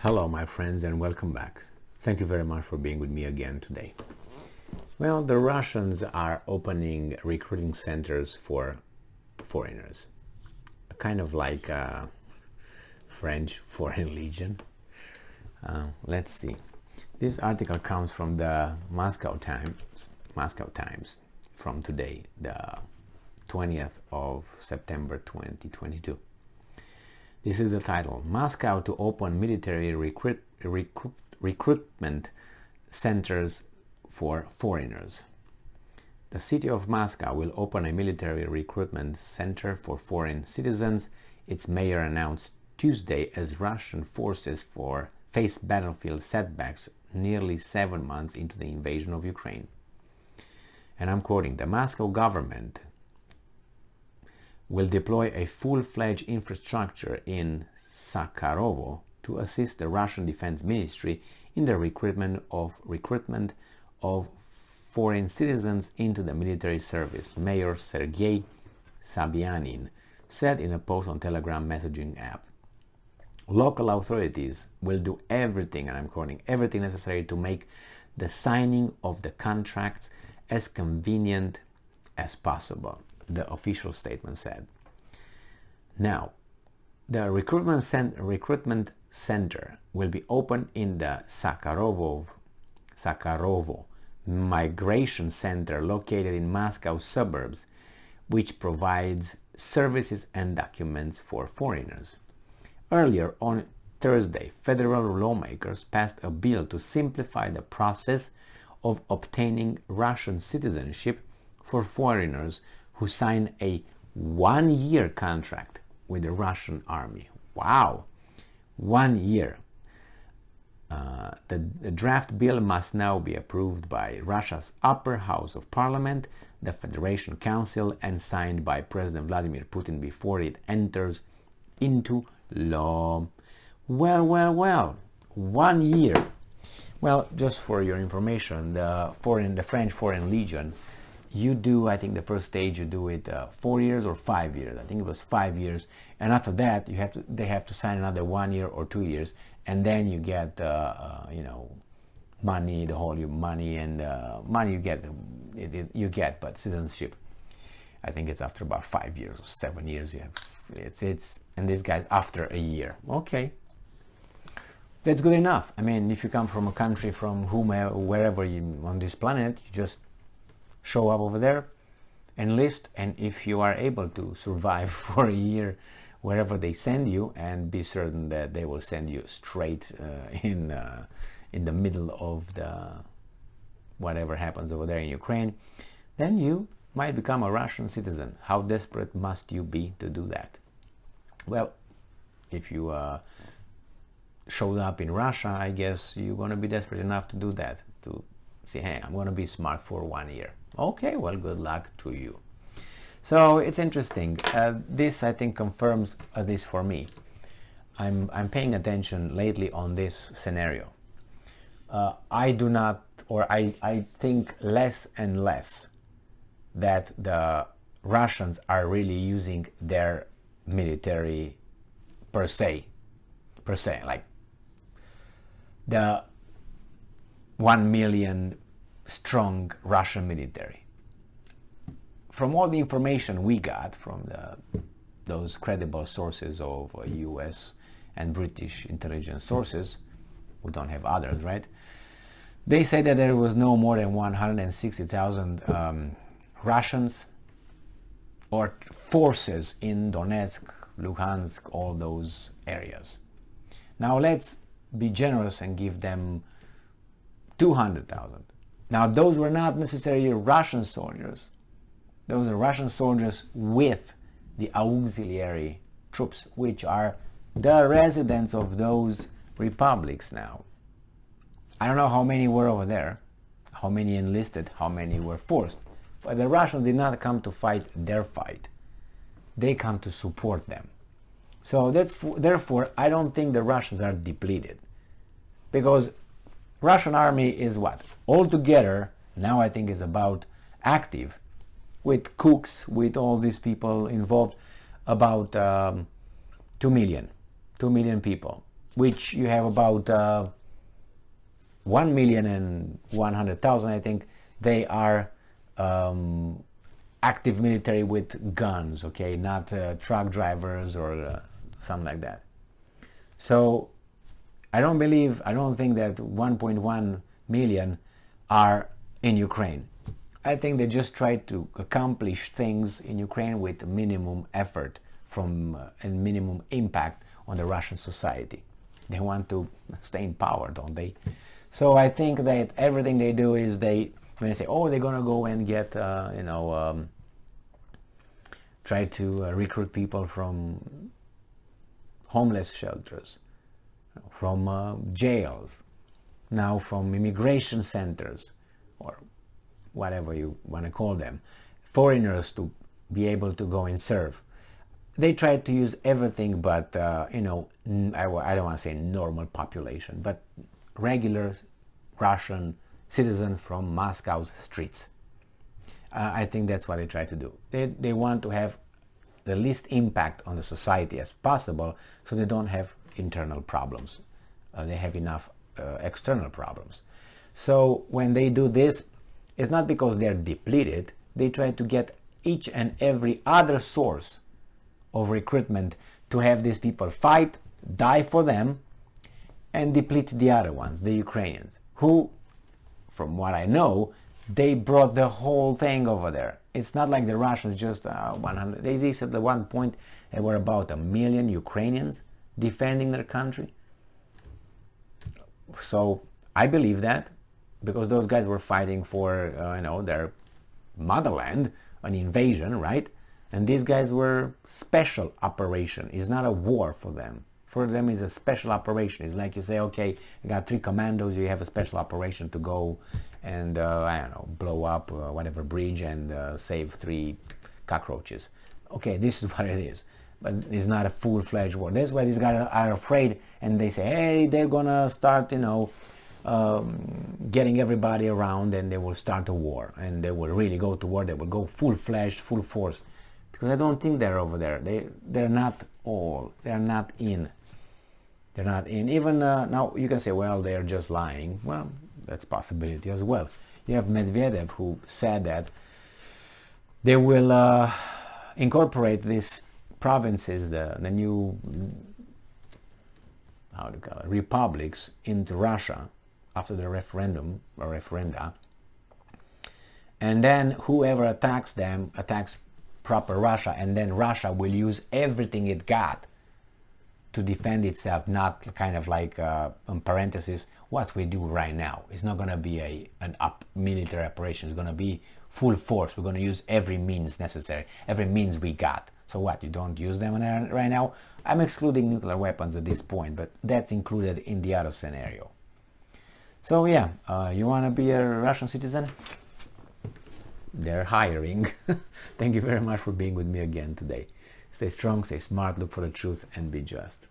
Hello my friends and welcome back. Thank you very much for being with me again today. Well, the Russians are opening recruiting centers for foreigners, kind of like a French Foreign Legion. Let's see. This article comes from the Moscow Times from today, the 20th of September 2022. This is the title: Moscow to open military recruitment centers for foreigners. The city of Moscow will open a military recruitment center for foreign citizens, its mayor announced Tuesday, as Russian forces face battlefield setbacks nearly 7 months into the invasion of Ukraine. And I'm quoting: the Moscow government will deploy a full-fledged infrastructure in Sakharovo to assist the Russian Defense Ministry in the recruitment of foreign citizens into the military service, Mayor Sergei Sobyanin said in a post on Telegram messaging app. Local authorities will do everything, and I'm quoting, everything necessary to make the signing of the contracts as convenient as possible, the official statement said. Now, the recruitment center will be opened in the Sakharovo migration center located in Moscow suburbs, which provides services and documents for foreigners. Earlier on Thursday, federal lawmakers passed a bill to simplify the process of obtaining Russian citizenship for foreigners who sign a 1-year contract with the Russian army. Wow, 1 year. The draft bill must now be approved by Russia's upper house of parliament, the Federation Council, and signed by President Vladimir Putin before it enters into law. Well, 1 year. Well, just for your information, the French Foreign Legion, you do, I think the first stage you do it 4 years or 5 years. I think it was 5 years, and after that they have to sign another 1 year or 2 years, and then you get money, the whole money, and money you get, but citizenship, I think it's after about 5 years or 7 years. You have it's and this guy's after a year. Okay, that's good enough. I mean, if you come from a country from wherever you on this planet, you just show up over there, enlist, and if you are able to survive for a year wherever they send you, and be certain that they will send you straight in the middle of the whatever happens over there in Ukraine, then you might become a Russian citizen. How desperate must you be to do that? Well, if you showed up in Russia, I guess you're going to be desperate enough to do that, to say, hey, I'm going to be smart for 1 year. Okay, well, good luck to you. So it's interesting. This, I think, confirms this for me. I'm paying attention lately on this scenario. I do not, or I think less and less that the Russians are really using their military per se, like the 1 million strong Russian military. From all the information we got from those credible sources of US and British intelligence sources, we don't have others, right? They say that there was no more than 160,000 Russians or forces in Donetsk, Luhansk, all those areas. Now let's be generous and give them 200,000. Now those were not necessarily Russian soldiers. Those are Russian soldiers with the auxiliary troops, which are the residents of those republics now. I don't know how many were over there, how many enlisted, how many were forced. But the Russians did not come to fight their fight. They come to support them. So therefore, I don't think the Russians are depleted. Because Russian army is what? Altogether, now I think is about active, with cooks, with all these people involved, about 2 million people. which you have about 1,100,000, I think, they are active military with guns, okay, not truck drivers or something like that. So I don't think that 1.1 million are in Ukraine. I think they just try to accomplish things in Ukraine with minimum effort and minimum impact on the Russian society. They want to stay in power, don't they? So I think that everything they do is when they say, oh, they're gonna go and get, try to recruit people from homeless shelters, from jails, now from immigration centers, or whatever you want to call them, foreigners to be able to go and serve. They try to use everything but, I don't want to say normal population, but regular Russian citizen from Moscow's streets. I think that's what they try to do. They want to have the least impact on the society as possible, so they don't have internal problems. They have enough external problems. So when they do this, it's not because they're depleted. They try to get each and every other source of recruitment to have these people fight, die for them, and deplete the other ones, the Ukrainians, who, from what I know, they brought the whole thing over there. It's not like the Russians just 100. They said at one point there were about 1 million Ukrainians defending their country. So I believe that, because those guys were fighting for their motherland, an invasion, right? And these guys were special operation. It's not a war for them. For them, it's a special operation. It's like you say, okay, you got 3 commandos, you have a special operation to go and, blow up whatever bridge and save 3 cockroaches. Okay, this is what it is. But it's not a full-fledged war. That's why these guys are afraid, and they say, hey, they're gonna start, getting everybody around, and they will start a war, and they will really go to war. They will go full-fledged, full force, because I don't think they're over there. They're not all. They're not in. They're not in. Even now, you can say, well, they're just lying. Well, that's a possibility as well. You have Medvedev, who said that they will incorporate these provinces, the new, how do you call it, republics, into Russia after the referendum or referenda, and then whoever attacks them attacks proper Russia, and then Russia will use everything it got to defend itself, not kind of like, in parentheses, what we do right now. It's not going to be an military operation. It's going to be full force. We're going to use every means necessary, every means we got. So what, you don't use them right now? I'm excluding nuclear weapons at this point, but that's included in the other scenario. So yeah, you want to be a Russian citizen? They're hiring. Thank you very much for being with me again today. Stay strong, stay smart, look for the truth, and be just.